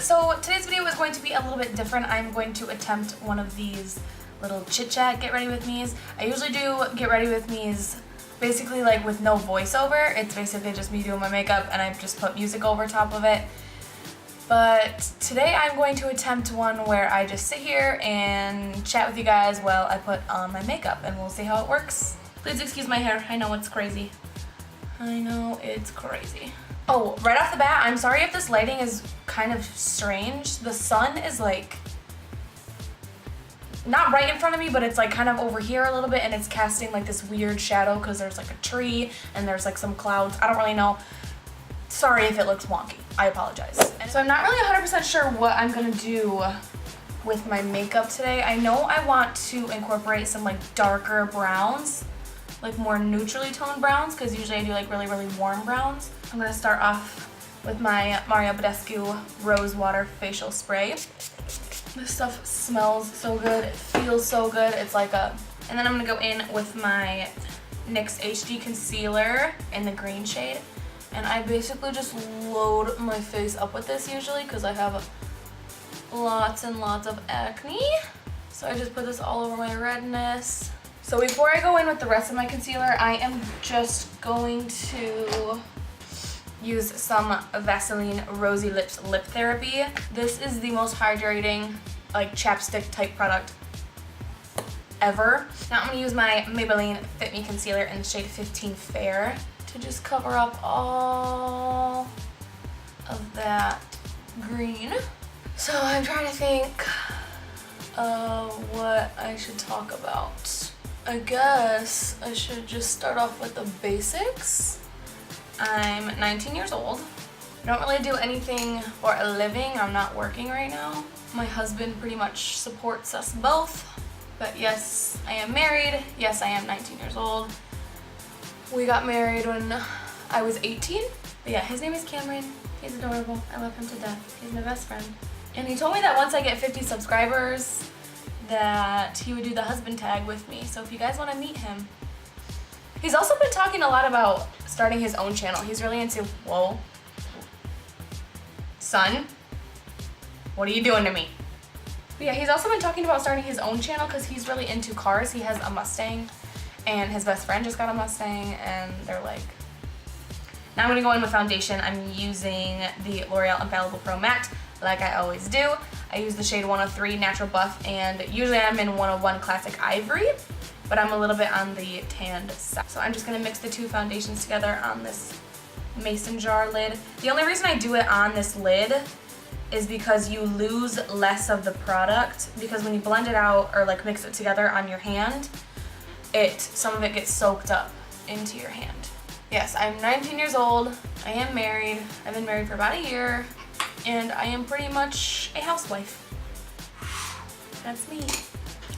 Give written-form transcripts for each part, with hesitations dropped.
So today's video is going to be a little bit different. I'm going to attempt one of these little chit chat get ready with me's. I usually do get ready with me's basically like with no voiceover. It's basically just me doing my makeup and I just put music over top of it. But today I'm going to attempt one where I just sit here and chat with you guys while I put on my makeup, and we'll see how it works. Please excuse my hair. I know it's crazy. I know it's crazy. Oh, right off the bat, I'm sorry if this lighting is kind of strange. The sun is like not right in front of me, but it's like kind of over here a little bit, and it's casting like this weird shadow because there's like a tree and there's like some clouds. I don't really know. Sorry if it looks wonky. I apologize. So I'm not really 100% sure what I'm gonna do with my makeup today. I know I want to incorporate some like darker browns, like more neutrally toned browns, because usually I do like really, really warm browns. I'm gonna start off with my Bedescu Rose Water Facial Spray. This stuff smells so good, it feels so good. It's like a, and then I'm gonna go in with my NYX HD Concealer in the green shade. And I basically just load my face up with this usually because I have lots and lots of acne. So I just put this all over my redness. So before I go in with the rest of my concealer, I am just going to use some Vaseline Rosy Lips Lip Therapy. This is the most hydrating, like chapstick type product ever. Now I'm gonna use my Maybelline Fit Me Concealer in the shade 15 Fair to just cover up all of that green. So I'm trying to think of what I should talk about. I guess I should just start off with the basics. I'm 19 years old. I don't really do anything for a living. I'm not working right now. My husband pretty much supports us both. But yes, I am married. Yes, I am 19 years old. We got married when I was 18. But yeah, his name is Cameron. He's adorable. I love him to death. He's my best friend. And he told me that once I get 50 subscribers that he would do the husband tag with me. So if you guys want to meet him. He's also been talking a lot about starting his own channel. He's really into, whoa. Son, what are you doing to me? But yeah, he's also been talking about starting his own channel because he's really into cars. He has a Mustang. And his best friend just got a Mustang, and they're like... Now I'm going to go in with foundation. I'm using the L'Oreal Infallible Pro Matte, like I always do. I use the shade 103 Natural Buff, and usually I'm in 101 Classic Ivory, but I'm a little bit on the tanned side. So I'm just going to mix the two foundations together on this mason jar lid. The only reason I do it on this lid is because you lose less of the product, because when you blend it out or like mix it together on your hand, some of it gets soaked up into your hand. Yes, I'm 19 years old. I am married. I've been married for about a year, and I am pretty much a housewife. That's me.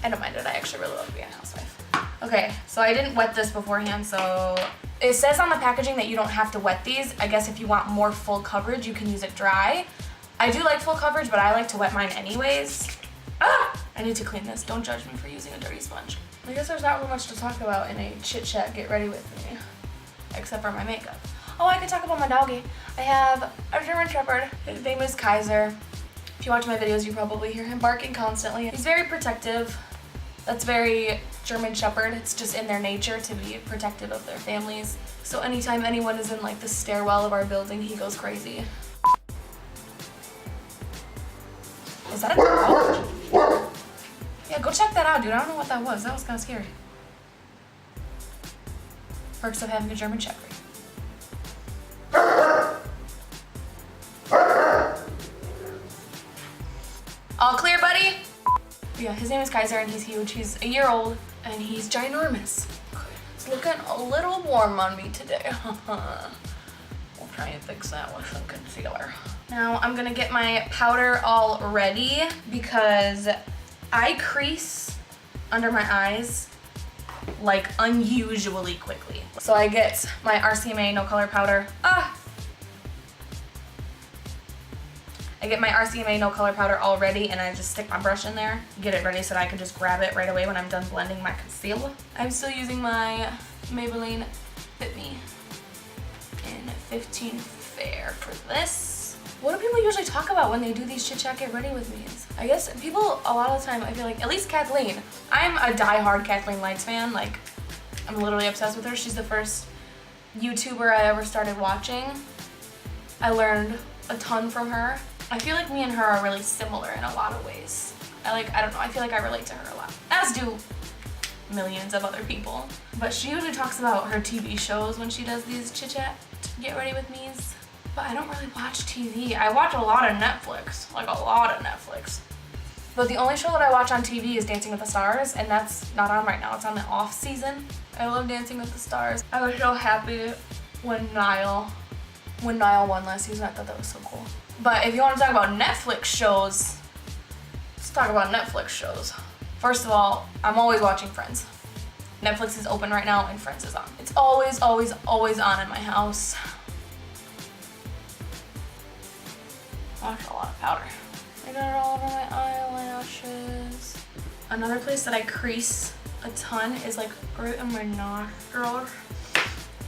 I don't mind it. I actually really love being a housewife. Okay, so I didn't wet this beforehand, so it says on the packaging that you don't have to wet these. I guess if you want more full coverage, you can use it dry. I do like full coverage, but I like to wet mine anyways. Ah! I need to clean this. Don't judge me for using a dirty sponge. I guess there's not really much to talk about in a chit chat get ready with me, except for my makeup. Oh, I could talk about my doggy. I have a German Shepherd. His name is Kaiser. If you watch my videos, you probably hear him barking constantly. He's very protective. That's very German Shepherd. It's just in their nature to be protective of their families. So anytime anyone is in like the stairwell of our building, he goes crazy. Is that a dog? Yeah, go check that out, dude. I don't know what that was. That was kind of scary. Perks of having a German Shepherd. All clear, buddy? Yeah, his name is Kaiser and he's huge. He's a year old and he's ginormous. It's looking a little warm on me today. We'll try and fix that with some concealer. Now I'm gonna get my powder all ready because I crease under my eyes like unusually quickly. So I get my RCMA No Color Powder. I get my RCMA No Color Powder all ready and I just stick my brush in there, get it ready so that I can just grab it right away when I'm done blending my concealer. I'm still using my Maybelline Fit Me in 15 Fair for this. What do people usually talk about when they do these chit chat get ready with me's? I guess people, a lot of the time, I feel like, at least Kathleen. I'm a die-hard Kathleen Lights fan. Like, I'm literally obsessed with her. She's the first YouTuber I ever started watching. I learned a ton from her. I feel like me and her are really similar in a lot of ways. I don't know, I feel like I relate to her a lot. As do millions of other people. But she usually talks about her TV shows when she does these chit chat get ready with me's. But I don't really watch TV. I watch a lot of Netflix, like a lot of Netflix. But the only show that I watch on TV is Dancing with the Stars, and that's not on right now. It's on the off season. I love Dancing with the Stars. I was so happy when Niall won last season. I thought that was so cool. But if you want to talk about Netflix shows, let's talk about Netflix shows. First of all, I'm always watching Friends. Netflix is open right now and Friends is on. It's always, always, always on in my house. Watch a lot of powder. I got it all over my eyelashes. Another place that I crease a ton is like right in my nostrils.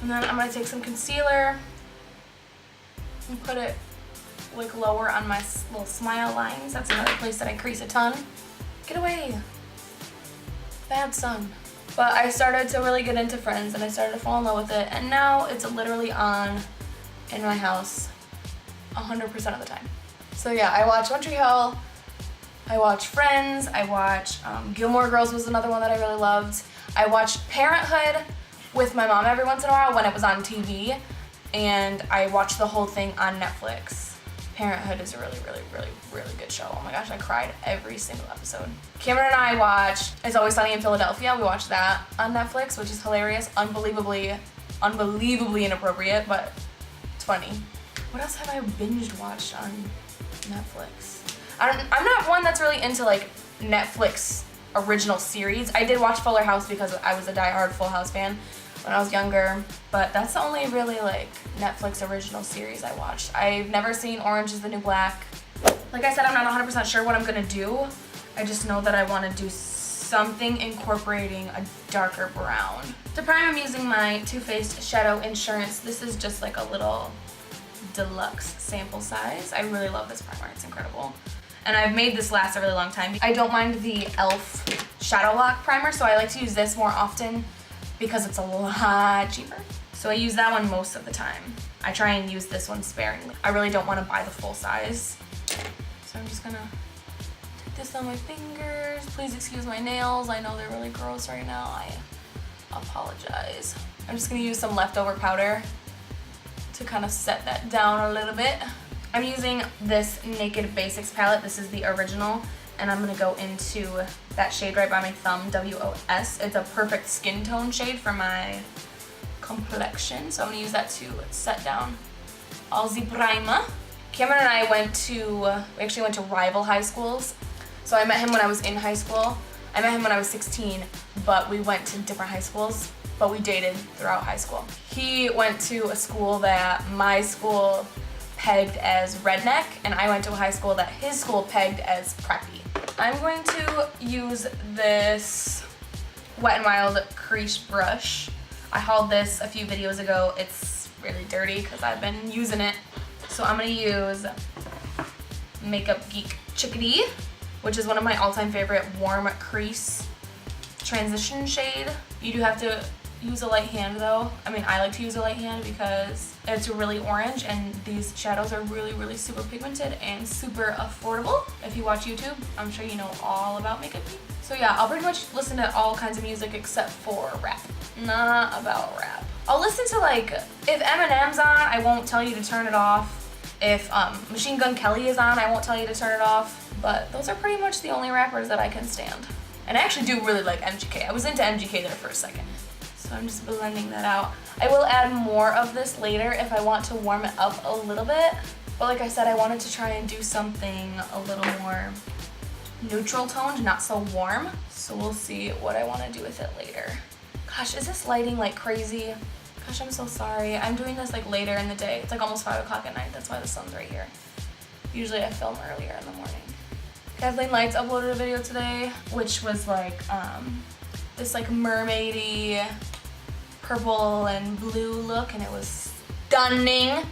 And then I'm gonna take some concealer and put it like lower on my little smile lines. That's another place that I crease a ton. Get away. Bad sun. But I started to really get into Friends and I started to fall in love with it. And now it's literally on in my house 100% of the time. So yeah, I watch One Tree Hill, I watch Friends, I watch Gilmore Girls was another one that I really loved. I watched Parenthood with my mom every once in a while when it was on TV, and I watched the whole thing on Netflix. Parenthood is a really, really, really, really good show. Oh my gosh, I cried every single episode. Cameron and I watched It's Always Sunny in Philadelphia. We watched that on Netflix, which is hilarious, unbelievably inappropriate, but it's funny. What else have I binged watched on Netflix? I'm not one that's really into like Netflix original series. I did watch Fuller House because I was a die-hard Full House fan when I was younger, but that's the only really like Netflix original series I watched. I've never seen Orange is the New Black. Like I said, I'm not 100% sure what I'm gonna do. I just know that I want to do something incorporating a darker brown. To prime, I'm using my Too Faced Shadow Insurance. This is just like a little deluxe sample size. I really love this primer, it's incredible. And I've made this last a really long time. I don't mind the e.l.f. Shadow Lock primer, so I like to use this more often because it's a lot cheaper. So I use that one most of the time. I try and use this one sparingly. I really don't want to buy the full size. So I'm just gonna take this on my fingers. Please excuse my nails. I know they're really gross right now. I apologize. I'm just gonna use some leftover powder to kind of set that down a little bit. I'm using this Naked Basics palette. This is the original, and I'm gonna go into that shade right by my thumb, WOS. It's a perfect skin tone shade for my complexion, so I'm gonna use that to set down all the primer. Cameron and I we actually went to rival high schools. So I met him when I was in high school. I met him when I was 16, but we went to different high schools, but we dated throughout high school. He went to a school that my school pegged as redneck, and I went to a high school that his school pegged as preppy. I'm going to use this Wet n Wild crease brush. I hauled this a few videos ago. It's really dirty because I've been using it. So I'm gonna use Makeup Geek Chickadee, which is one of my all-time favorite warm crease transition shade. You do have to use a light hand though. I mean, I like to use a light hand because it's really orange and these shadows are really, really super pigmented and super affordable. If you watch YouTube, I'm sure you know all about Makeup Geek. So yeah, I'll pretty much listen to all kinds of music except for rap. Not about rap. I'll listen to like, if Eminem's on, I won't tell you to turn it off. If Machine Gun Kelly is on, I won't tell you to turn it off. But those are pretty much the only rappers that I can stand. And I actually do really like MGK. I was into MGK there for a second. So I'm just blending that out. I will add more of this later if I want to warm it up a little bit. But like I said, I wanted to try and do something a little more neutral toned, not so warm. So we'll see what I want to do with it later. Gosh, is this lighting like crazy? Gosh, I'm so sorry. I'm doing this like later in the day. It's like almost 5 o'clock at night. That's why the sun's right here. Usually I film earlier in the morning. Kathleen Lights uploaded a video today, which was like this like mermaidy purple and blue look, and it was stunning.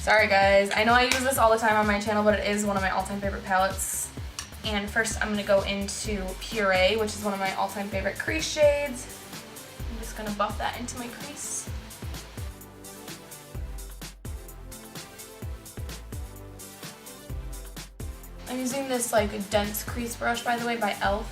Sorry guys, I know I use this all the time on my channel, but it is one of my all-time favorite palettes. And first I'm gonna go into Puree, which is one of my all-time favorite crease shades. I'm just gonna buff that into my crease. I'm using this like dense crease brush, by the way, by Elle.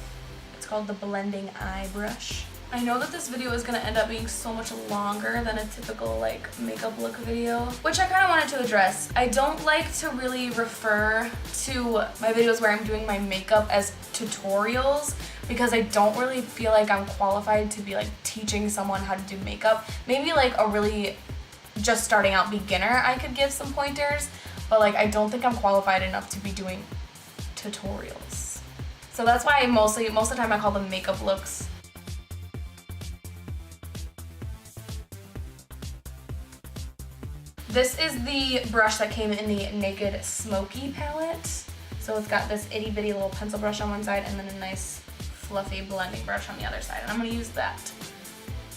It's called the Blending Eye Brush. I know that this video is going to end up being so much longer than a typical like makeup look video, which I kind of wanted to address. I don't like to really refer to my videos where I'm doing my makeup as tutorials because I don't really feel like I'm qualified to be like teaching someone how to do makeup. Maybe like a really just starting out beginner I could give some pointers, but like I don't think I'm qualified enough to be doing tutorials. So that's why most of the time I call them makeup looks. This is the brush that came in the Naked Smoky palette. So it's got this itty bitty little pencil brush on one side and then a nice fluffy blending brush on the other side. And I'm gonna use that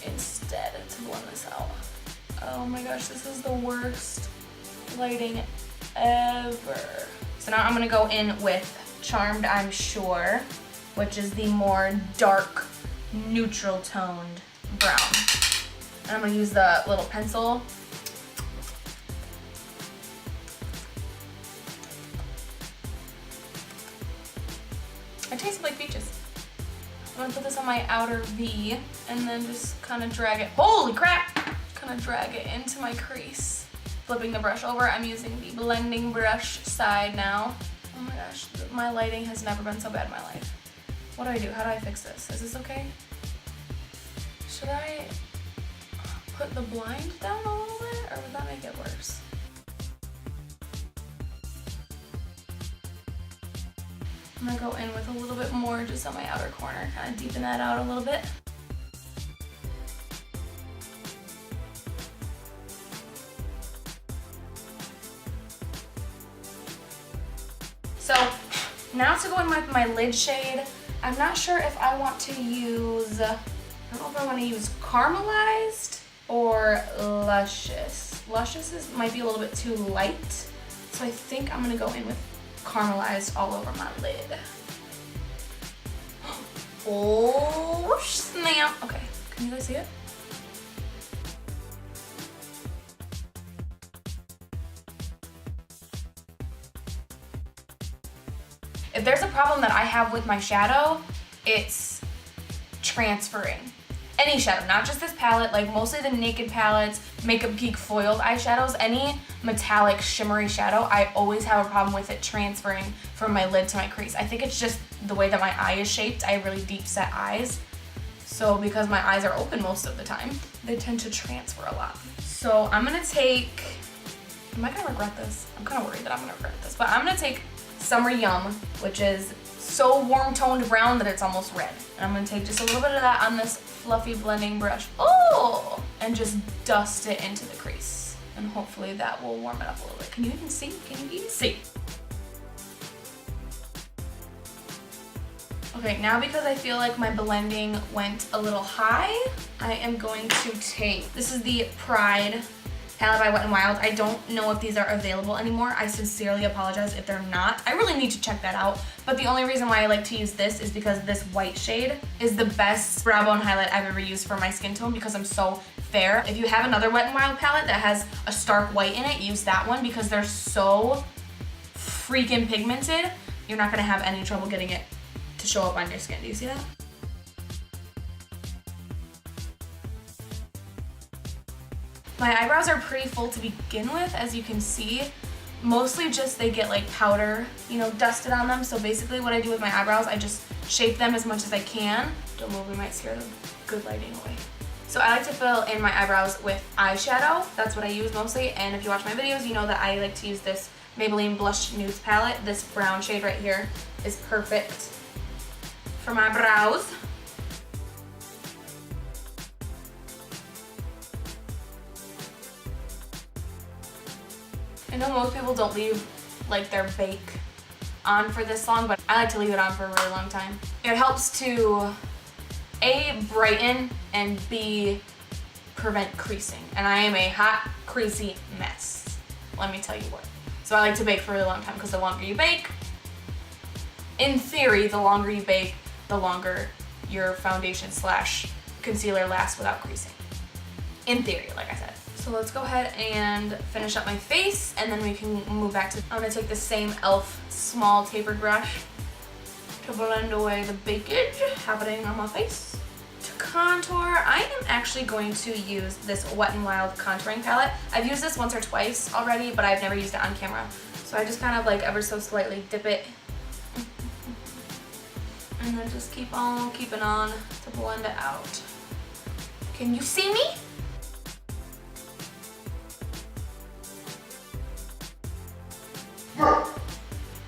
instead to blend this out. Oh my gosh, this is the worst lighting ever. So now I'm gonna go in with Charmed, I'm Sure, which is the more dark, neutral toned brown. And I'm gonna use the little pencil. It tastes like peaches. I'm gonna put this on my outer V and then just kind of drag it. Holy crap! Kind of drag it into my crease. Flipping the brush over, I'm using the blending brush side now. Oh my gosh, my lighting has never been so bad in my life. What do I do? How do I fix this? Is this okay? Should I put the blind down a little bit or would that make it worse? I'm gonna go in with a little bit more just on my outer corner, kind of deepen that out a little bit. So now to go in with my lid shade, I'm not sure if I want to use, I don't know if I want to use Caramelized or Luscious. Luscious might be a little bit too light, so I think I'm gonna go in with Caramelized all over my lid. Oh snap! Okay, can you guys see it? If there's a problem that I have with my shadow, it's transferring. Any shadow, not just this palette, like mostly the Naked palettes, Makeup Geek foiled eyeshadows, any metallic shimmery shadow, I always have a problem with it transferring from my lid to my crease. I think it's just the way that my eye is shaped. I have really deep set eyes. So because my eyes are open most of the time, they tend to transfer a lot. So I'm gonna take, am I gonna regret this? I'm kind of worried that I'm gonna regret this, but I'm gonna take Summer Yum, which is so warm toned brown that it's almost red. And I'm gonna take just a little bit of that on this fluffy blending brush. Oh! And just dust it into the crease. And hopefully that will warm it up a little bit. Can you even see? Can you even see? Okay, now because I feel like my blending went a little high, I am going to take, this is the Pride palette by Wet n Wild. I don't know if these are available anymore. I sincerely apologize if they're not. I really need to check that out. But the only reason why I like to use this is because this white shade is the best brow bone highlight I've ever used for my skin tone because I'm so fair. If you have another Wet n Wild palette that has a stark white in it, use that one because they're so freaking pigmented. You're not gonna have any trouble getting it to show up on your skin. Do you see that? My eyebrows are pretty full to begin with, as you can see. Mostly just they get like powder, you know, dusted on them. So basically what I do with my eyebrows, I just shape them as much as I can. Don't move, we might scare the good lighting away. So I like to fill in my eyebrows with eyeshadow. That's what I use mostly. And if you watch my videos, you know that I like to use this Maybelline Blush Nudes palette. This brown shade right here is perfect for my brows. I know most people don't leave like their bake on for this long, but I like to leave it on for a really long time. It helps to A, brighten, and B, prevent creasing. And I am a hot, creasy mess. let me tell you what. So I like to bake for a really long time because the longer you bake, in theory, the longer you bake, the longer your foundation slash concealer lasts without creasing. In theory, like I said. So let's go ahead and finish up my face, and then we can move back to, I'm gonna take the same e.l.f. small tapered brush to blend away the bakage happening on my face. To contour, I am actually going to use this Wet n Wild contouring palette. I've used this once or twice already, but I've never used it on camera. So I just kind of like ever so slightly dip it and then just keep on keeping on to blend it out. Can you see me?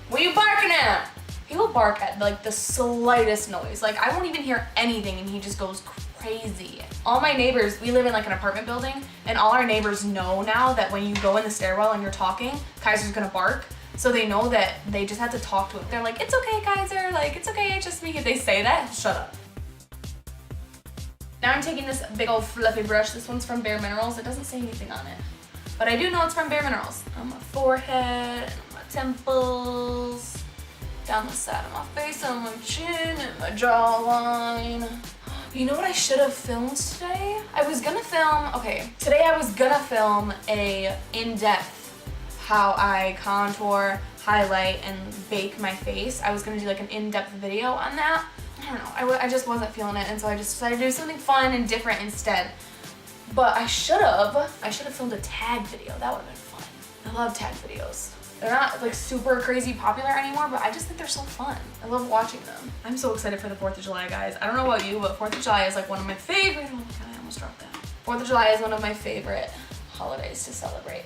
What are you barking at? He will bark at like the slightest noise. Like I won't even hear anything and he just goes crazy. All my neighbors, we live in like an apartment building, and all our neighbors know now that when you go in the stairwell and you're talking, Kaiser's gonna bark. So they know that they just have to talk to him. They're like, it's okay, Kaiser, like it's okay, it's just me. If they say that, shut up. Now I'm taking this big old fluffy brush. This one's from Bare Minerals. It doesn't say anything on it, but I do know it's from Bare Minerals. On my forehead, and on my temples, down the side of my face, on my chin, and my jawline. You know what I should have filmed today? I was gonna film, today I was gonna film a in-depth how I contour, highlight, and bake my face. I was gonna do like an in-depth video on that. I don't know, I just wasn't feeling it, and so I just decided to do something fun and different instead. But I should have filmed a tag video. That would have been fun. I love tag videos. They're not like super crazy popular anymore, but I just think they're so fun. I love watching them. I'm so excited for the 4th of July, guys. I don't know about you, but 4th of July is like one of my favorite, oh my god, I almost dropped that. 4th of July is one of my favorite holidays to celebrate.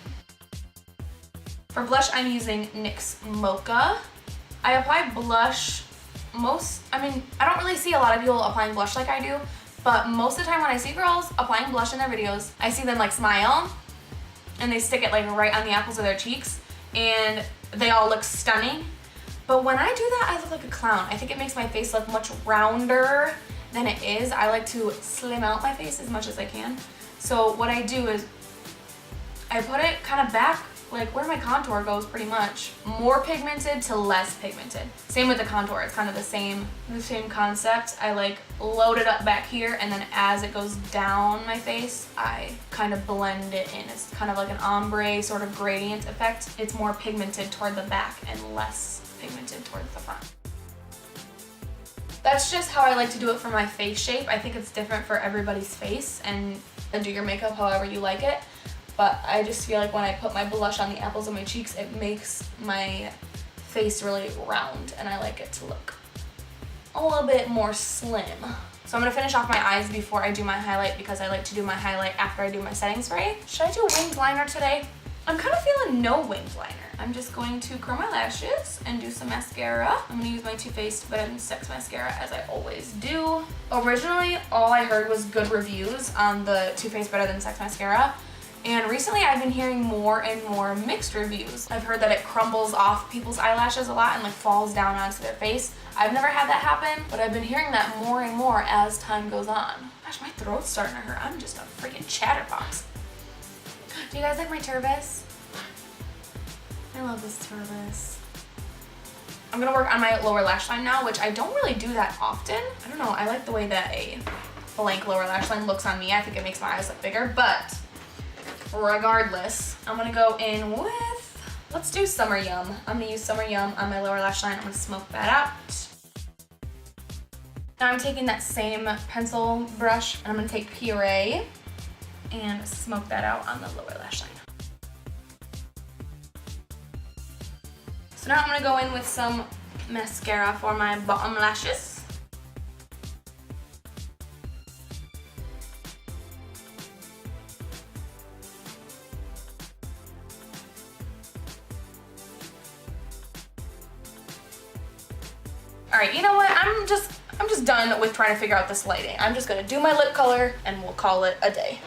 For blush, I'm using NYX Mocha. I apply blush I don't really see a lot of people applying blush like I do, but most of the time when I see girls applying blush in their videos, I see them like smile and they stick it like right on the apples of their cheeks and they all look stunning. But when I do that, I look like a clown. I think it makes my face look much rounder than it is. I like to slim out my face as much as I can. So what I do is I put it kind of back like where my contour goes, pretty much. More pigmented to less pigmented. Same with the contour, it's kind of the same concept. I like load it up back here, and then as it goes down my face, I kind of blend it in. It's kind of like an ombre sort of gradient effect. It's more pigmented toward the back and less pigmented towards the front. That's just how I like to do it for my face shape. I think it's different for everybody's face, and do your makeup however you like it. But I just feel like when I put my blush on the apples of my cheeks, it makes my face really round, and I like it to look a little bit more slim. So I'm gonna finish off my eyes before I do my highlight, because I like to do my highlight after I do my setting spray. Should I do winged liner today? I'm kind of feeling no winged liner. I'm just going to curl my lashes and do some mascara. I'm gonna use my Too Faced Better Than Sex mascara, as I always do. Originally, all I heard was good reviews on the Too Faced Better Than Sex mascara. And recently I've been hearing more and more mixed reviews. I've heard that it crumbles off people's eyelashes a lot and like falls down onto their face. I've never had that happen, but I've been hearing that more and more as time goes on. Gosh, my throat's starting to hurt. I'm just a freaking chatterbox. Do you guys like my turbis? I love this turbis. I'm gonna work on my lower lash line now, which I don't really do that often. I don't know, I like the way that a blank lower lash line looks on me. I think it makes my eyes look bigger, but regardless, I'm gonna go in with, let's do Summer Yum. I'm gonna use Summer Yum on my lower lash line. I'm gonna smoke that out. Now I'm taking that same pencil brush and I'm gonna take Puree and smoke that out on the lower lash line. So now I'm gonna go in with some mascara for my bottom lashes. All right, you know what? I'm just done with trying to figure out this lighting. I'm just gonna do my lip color and we'll call it a day.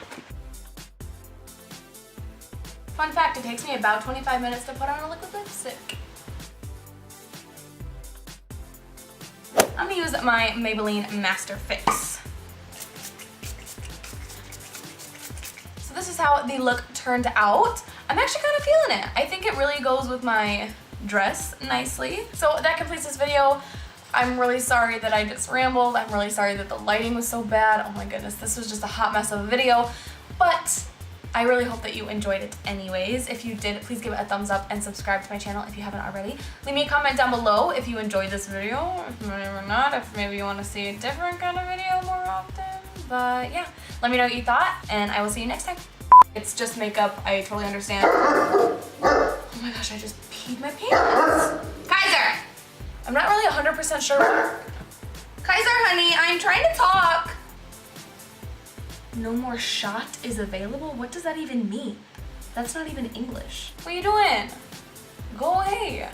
Fun fact, it takes me about 25 minutes to put on a liquid lipstick. I'm gonna use my Maybelline Master Fix. So this is how the look turned out. I'm I'm actually kind of feeling it. I think it really goes with my dress nicely. So that completes this video. I'm really sorry that I just rambled. I'm really sorry that the lighting was so bad. Oh my goodness, this was just a hot mess of a video. But I really hope that you enjoyed it anyways. If you did, please give it a thumbs up and subscribe to my channel if you haven't already. Leave me a comment down below if you enjoyed this video, if maybe or not, if maybe you want to see a different kind of video more often. But yeah, let me know what you thought, and I will see you next time. It's just makeup, I totally understand. Oh my gosh, I just peed my pants. Kaiser! I'm not really 100% sure. Kaiser, honey, I'm trying to talk. No more shot is available? What does that even mean? That's not even English. What are you doing? Go away.